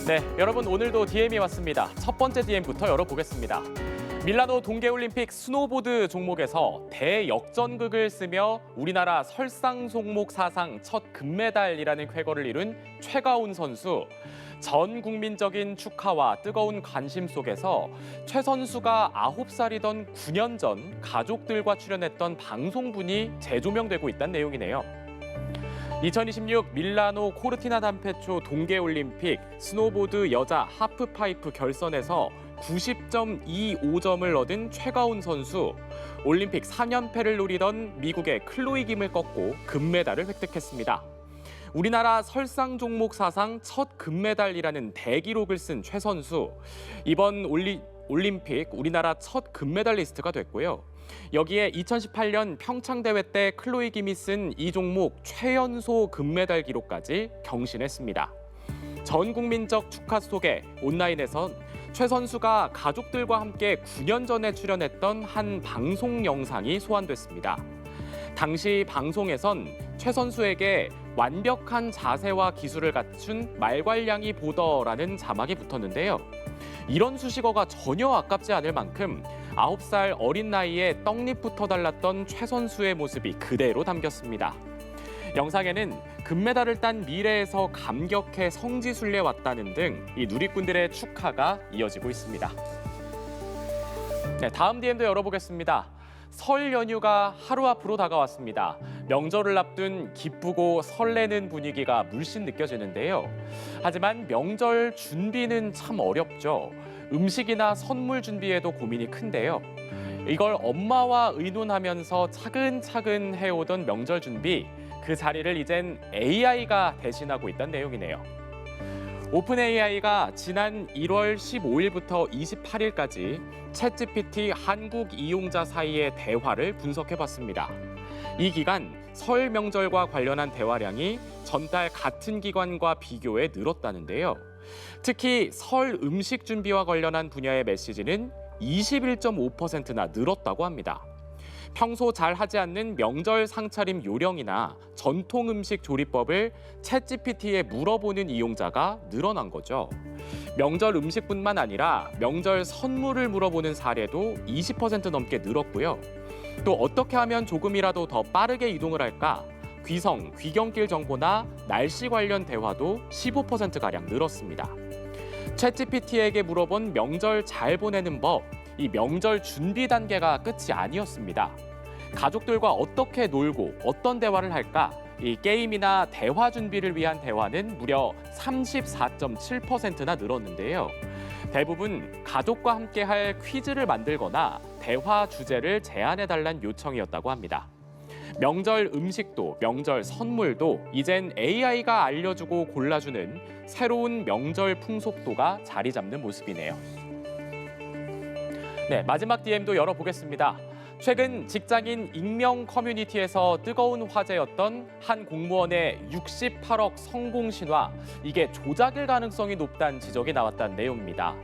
네, 여러분 오늘도 DM이 왔습니다. 첫 번째 DM부터 열어보겠습니다. 밀라노 동계올림픽 스노보드 종목에서 대역전극을 쓰며 우리나라 설상 종목 사상 첫 금메달이라는 쾌거를 이룬 최가온 선수. 전 국민적인 축하와 뜨거운 관심 속에서 최 선수가 9살이던 9년 전 가족들과 출연했던 방송분이 재조명되고 있다는 내용이네요. 2026 밀라노 코르티나 단페초 동계올림픽 스노보드 여자 하프파이프 결선에서 90.25점을 얻은 최가온 선수. 올림픽 4연패를 노리던 미국의 클로이 김을 꺾고 금메달을 획득했습니다. 우리나라 설상 종목 사상 첫 금메달이라는 대기록을 쓴 최 선수. 이번 올림픽 우리나라 첫 금메달리스트가 됐고요. 여기에 2018년 평창 대회 때 클로이 김이 쓴 이 종목 최연소 금메달 기록까지 경신했습니다. 전 국민적 축하 속에 온라인에선 최 선수가 가족들과 함께 9년 전에 출연했던 한 방송 영상이 소환됐습니다. 당시 방송에선 최 선수에게 완벽한 자세와 기술을 갖춘 말괄량이 보더라는 자막이 붙었는데요. 이런 수식어가 전혀 아깝지 않을 만큼 9살 어린 나이에 떡잎부터 달랐던 최 선수의 모습이 그대로 담겼습니다. 영상에는 금메달을 딴 미래에서 감격해 성지순례 왔다는 등 이 누리꾼들의 축하가 이어지고 있습니다. 네, 다음 DM도 열어보겠습니다. 설 연휴가 하루 앞으로 다가왔습니다. 명절을 앞둔 기쁘고 설레는 분위기가 물씬 느껴지는데요. 하지만 명절 준비는 참 어렵죠. 음식이나 선물 준비에도 고민이 큰데요. 이걸 엄마와 의논하면서 차근차근 해오던 명절 준비, 그 자리를 이젠 AI가 대신하고 있다는 내용이네요. 오픈 AI가 지난 1월 15일부터 28일까지 챗GPT 한국 이용자 사이의 대화를 분석해봤습니다. 이 기간 설 명절과 관련한 대화량이 전달 같은 기간과 비교해 늘었다는데요. 특히 설 음식 준비와 관련한 분야의 메시지는 21.5%나 늘었다고 합니다. 평소 잘 하지 않는 명절 상차림 요령이나 전통 음식 조리법을 챗GPT에 물어보는 이용자가 늘어난 거죠. 명절 음식뿐만 아니라 명절 선물을 물어보는 사례도 20% 넘게 늘었고요. 또 어떻게 하면 조금이라도 더 빠르게 이동을 할까? 귀성, 귀경길 정보나 날씨 관련 대화도 15%가량 늘었습니다. 챗GPT에게 물어본 명절 잘 보내는 법, 이 명절 준비 단계가 끝이 아니었습니다. 가족들과 어떻게 놀고 어떤 대화를 할까? 이 게임이나 대화 준비를 위한 대화는 무려 34.7%나 늘었는데요. 대부분 가족과 함께 할 퀴즈를 만들거나 대화 주제를 제안해달라는 요청이었다고 합니다. 명절 음식도 명절 선물도 이젠 AI가 알려주고 골라주는 새로운 명절 풍속도가 자리 잡는 모습이네요. 네, 마지막 DM도 열어보겠습니다. 최근 직장인 익명 커뮤니티에서 뜨거운 화제였던 한 공무원의 68억 성공 신화, 이게 조작일 가능성이 높다는 지적이 나왔다는 내용입니다.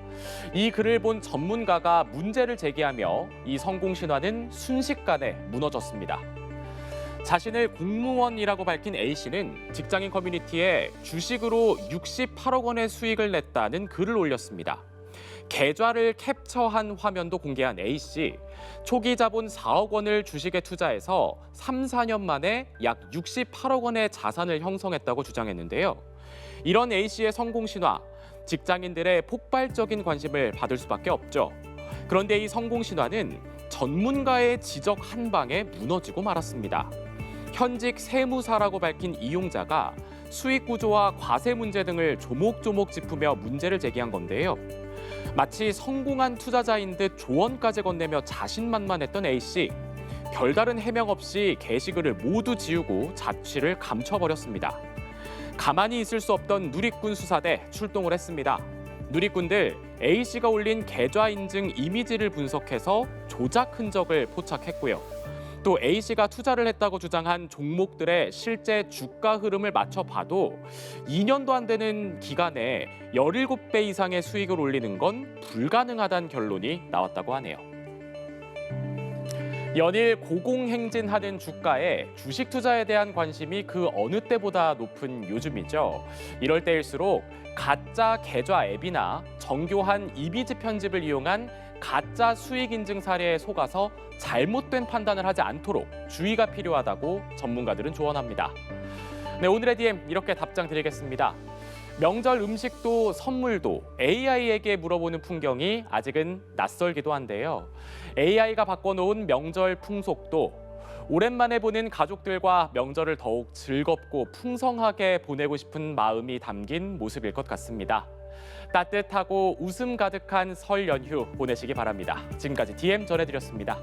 이 글을 본 전문가가 문제를 제기하며 이 성공 신화는 순식간에 무너졌습니다. 자신을 공무원이라고 밝힌 A씨는 직장인 커뮤니티에 주식으로 68억 원의 수익을 냈다는 글을 올렸습니다. 계좌를 캡처한 화면도 공개한 A씨. 초기 자본 4억 원을 주식에 투자해서 3, 4년 만에 약 68억 원의 자산을 형성했다고 주장했는데요. 이런 A씨의 성공 신화, 직장인들의 폭발적인 관심을 받을 수밖에 없죠. 그런데 이 성공 신화는 전문가의 지적 한 방에 무너지고 말았습니다. 현직 세무사라고 밝힌 이용자가 수익 구조와 과세 문제 등을 조목조목 짚으며 문제를 제기한 건데요. 마치 성공한 투자자인 듯 조언까지 건네며 자신만만했던 A씨. 별다른 해명 없이 게시글을 모두 지우고 자취를 감춰버렸습니다. 가만히 있을 수 없던 누리꾼 수사대 출동을 했습니다. 누리꾼들 A씨가 올린 계좌 인증 이미지를 분석해서 조작 흔적을 포착했고요. 또 A씨가 투자를 했다고 주장한 종목들의 실제 주가 흐름을 맞춰봐도 2년도 안 되는 기간에 17배 이상의 수익을 올리는 건 불가능하다는 결론이 나왔다고 하네요. 연일 고공행진하는 주가에 주식 투자에 대한 관심이 그 어느 때보다 높은 요즘이죠. 이럴 때일수록 가짜 계좌 앱이나 정교한 이미지 편집을 이용한 가짜 수익 인증 사례에 속아서 잘못된 판단을 하지 않도록 주의가 필요하다고 전문가들은 조언합니다. 네, 오늘의 DM 이렇게 답장 드리겠습니다. 명절 음식도 선물도 AI에게 물어보는 풍경이 아직은 낯설기도 한데요. AI가 바꿔놓은 명절 풍속도 오랜만에 보는 가족들과 명절을 더욱 즐겁고 풍성하게 보내고 싶은 마음이 담긴 모습일 것 같습니다. 따뜻하고 웃음 가득한 설 연휴 보내시기 바랍니다. 지금까지 DM 전해드렸습니다.